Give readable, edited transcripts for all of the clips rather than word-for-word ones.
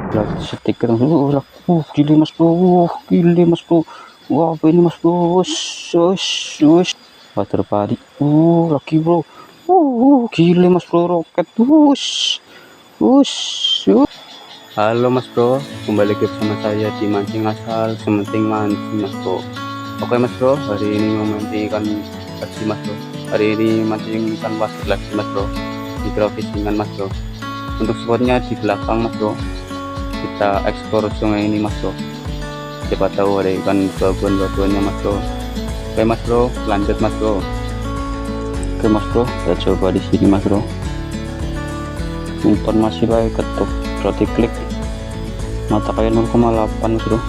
stiker gile mas bro, gile mas bro, wah apa ini mas bro, wush, water padi, laki bro, gile mas bro, roket, wush. Halo mas bro, kembali lagi bersama saya di mancing asal sementing mancing mas bro. Oke mas bro, hari ini memancing ikan lagi mas bro, hari ini mancing ikan pasir lagi mas bro, microfisingan mas bro. Untuk spotnya di belakang mas bro, kita eksplor sungai ini mas bro, siapa tahu ada ikan babon-babonnya mas bro. Oke mas bro, lanjut mas bro. Oke mas bro, kita coba di sini mas bro, umpan masih baik, ketuk roti klik, mata kayak 0,8 mas bro.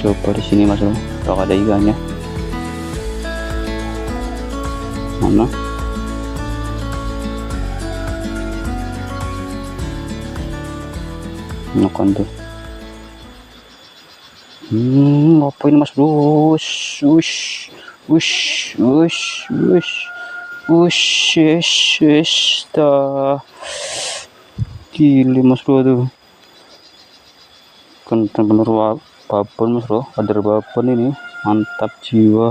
Coba di sini mas bro, apakah ada ikannya? Mana? Makan tuh. Apa ini mas bro? Wush, dah. Gile mas bro tuh. Kan bener-bener babon mas bro, ada babon ini, mantap jiwa.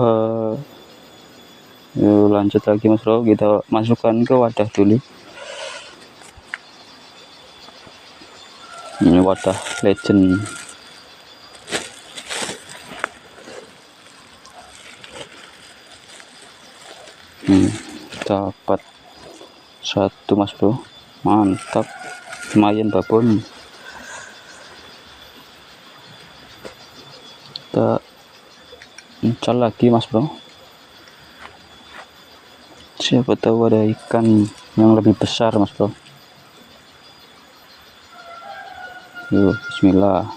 Yuk lanjut lagi mas bro, kita masukkan ke wadah dulu. Ini wadah legend. Dapat satu mas bro, mantap, lumayan babon. Kita incal lagi mas bro, siapa tahu ada ikan yang lebih besar mas bro. Yuk bismillah.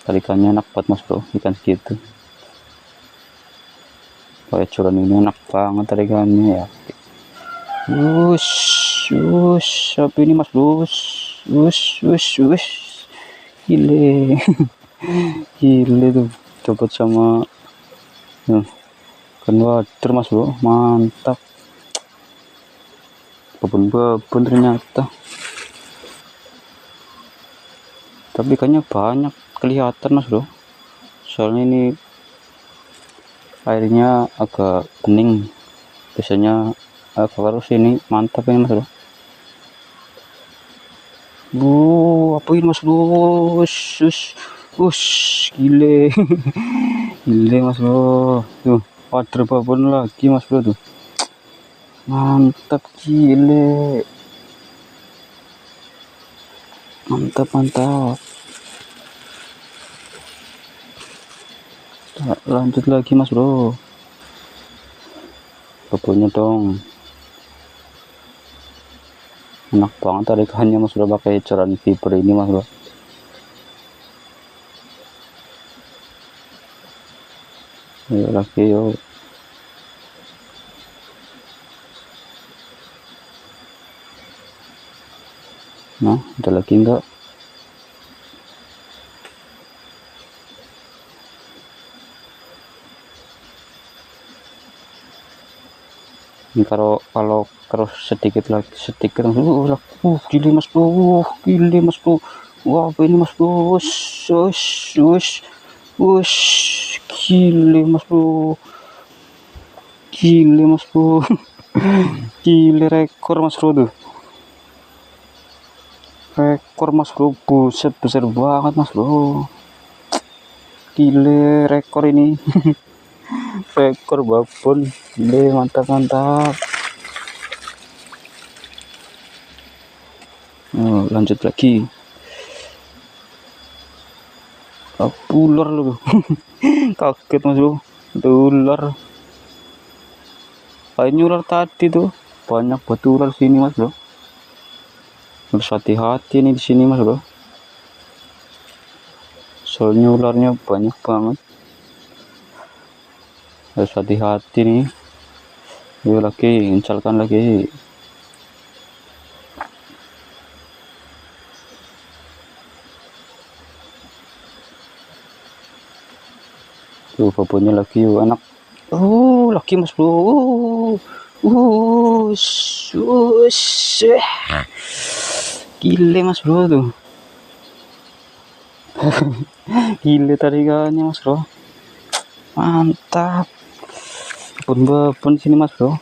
Tarikannya enak banget mas bro, ikan segitu. Kayak curan ini enak banget tarikannya ya. Wush, apa ini mas bro? Wush, gile. Gile tuh, dapat sama kan wader mas bro, mantap. Babon ternyata, tapi ikannya banyak kelihatan mas bro, soalnya ini airnya agak bening, biasanya agak harus ini. Mantap ini mas bro. Apa ini mas bro? Wush, gile. Gile mas bro, tuh wader babon lagi mas bro tuh, mantap, gile, mantap. Lanjut lagi mas bro, babonnya dong, enak banget tarikannya mas bro, pakai curan fiber ini mas bro. Yuk lagi yuk. Nah, ada lagi enggak? Ini kalau terus sedikit lagi, gile mas bro, wah apa ini mas bro? Wush, gile mas bro, gile, rekor mas bro tuh, rekor mas bro, buset, besar banget mas bro, gile, rekor ini. Rekor babon, gile, mantap. Lanjut lagi. Ular loh. Kaget mas bro, itu ular. Kayaknya ular tadi tuh, banyak batu ular sini mas bro, harus hati-hati nih di sini mas bro, soalnya ularnya banyak banget, harus hati-hati nih. Yuk lagi, incalkan lagi. Tuh babonnya lagi, yuk anak. Laki mas bro, Wush, wush. Gile mas bro tuh. Gile tarikannya mas bro. Mantap. Pun sini mas bro.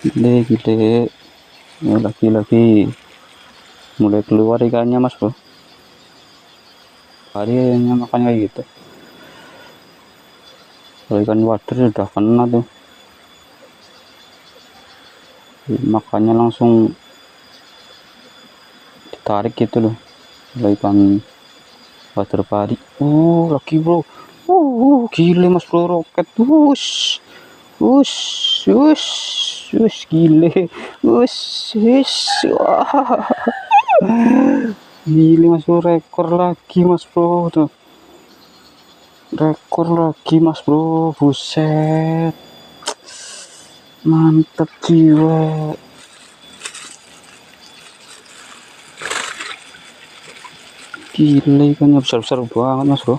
Gile gile. Ya, lagi mulai keluar ikannya mas bro. Harinya makan kayak gitu. Kalau ikan wader udah kena tuh, makannya langsung ditarik gitu loh. Kalau ikan wader pari, lagi bro, gile mas bro, roket, wush, wush, wush, wush, gile, wush, wush, wah, gile mas bro, rekor lagi mas bro, tuh, rekor lagi mas bro, buset, mantap jiwa. Gile ikannya besar-besar banget mas bro.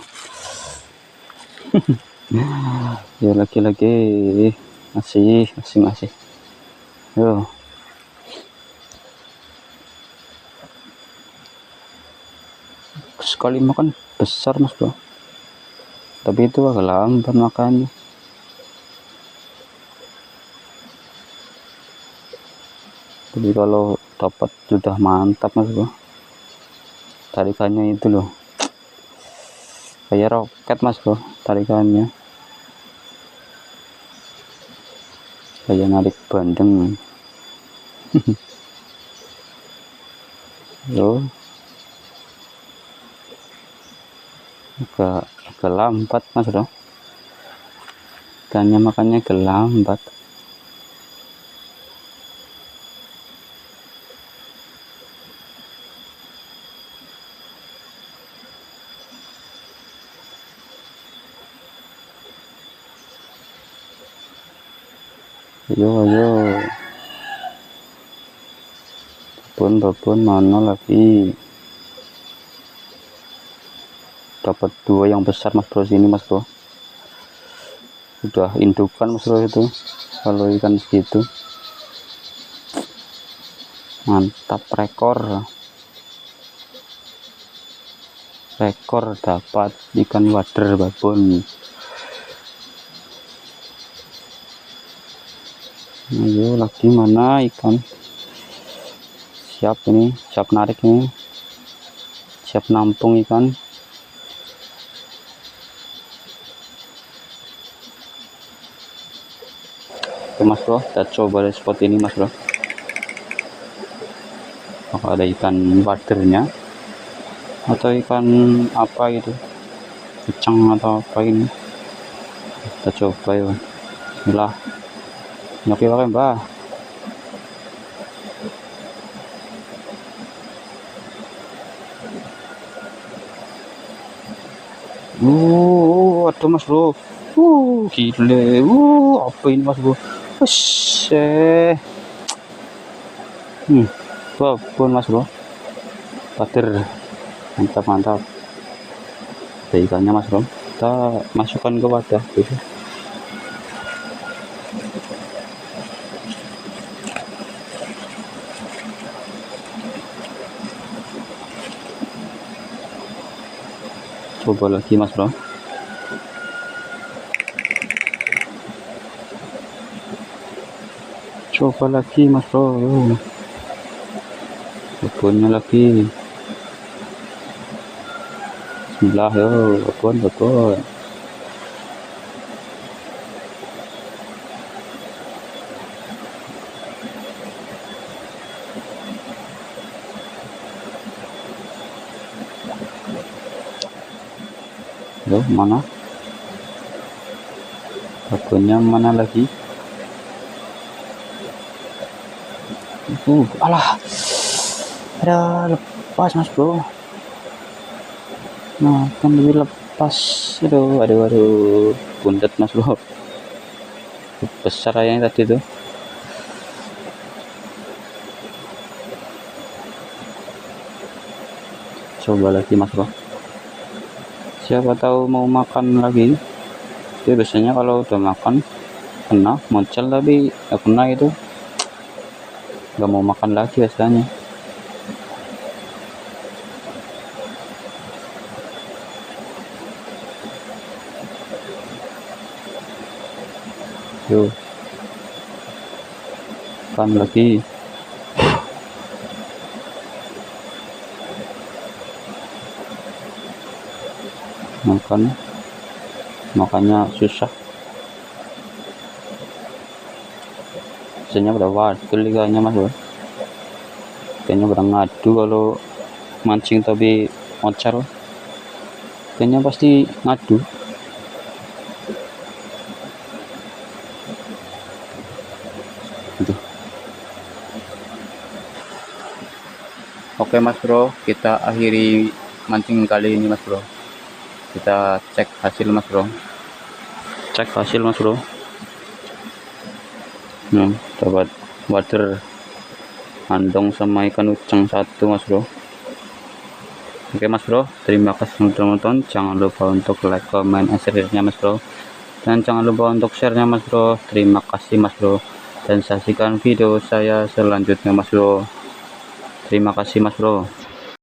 Ya lagi-lagi masih yo sekali makan besar mas bro, tapi itu agak lambat makannya. Jadi kalau dapat sudah mantap mas bro, tarikannya itu loh kayak roket mas bro, tarikannya kayak narik bandeng. Yo agak lambat mas bro, ikannya makannya agak lambat. Ayo babon mana lagi, dapat 2 yang besar mas bro sini mas bro, udah indukan mas bro itu kalau ikan segitu. Mantap, rekor dapat ikan wader babon. Ayo lagi mana ikan, siap ini, siap narik ini, siap nampung ikan. Oke mas bro, kita coba di spot ini mas bro, apakah ada ikan wadernya atau ikan apa gitu, kecang atau apa ini. Kita coba ya, bismillah. Oke pakai mbak. Aduh mas bro, gile, apa ini mas bro, babon mas bro, wader, mantap. Ada ikannya mas bro, kita masukkan ke wadah gitu. Coba lagi mas bro, babonnya lagi, bismillah yo, babon. Loh, mana babonnya, mana lagi? Alah, ada lepas mas bro, nah kan lebih lepas. Aduh bundet mas bro, besar yang tadi tuh. Coba lagi mas bro, siapa tahu mau makan lagi. Dia biasanya kalau udah makan Kena muncul tapi nggak kena itu, nggak mau makan lagi biasanya. Yuk, makan lagi. Makannya susah. Biasanya pada wadul kayaknya mas bro. Kayaknya pada ngadu kalau mancing tapi mocal. Kayaknya pasti ngadu. Gitu. Oke mas bro, kita akhiri mancing kali ini mas bro. Kita cek hasil mas bro. Dapat wader andong sama ikan uceng satu mas bro. Oke mas bro, terima kasih sudah nonton. Jangan lupa untuk like, comment, and share-nya mas bro, dan jangan lupa untuk share-nya mas bro. Terima kasih mas bro, dan saksikan video saya selanjutnya mas bro. Terima kasih mas bro.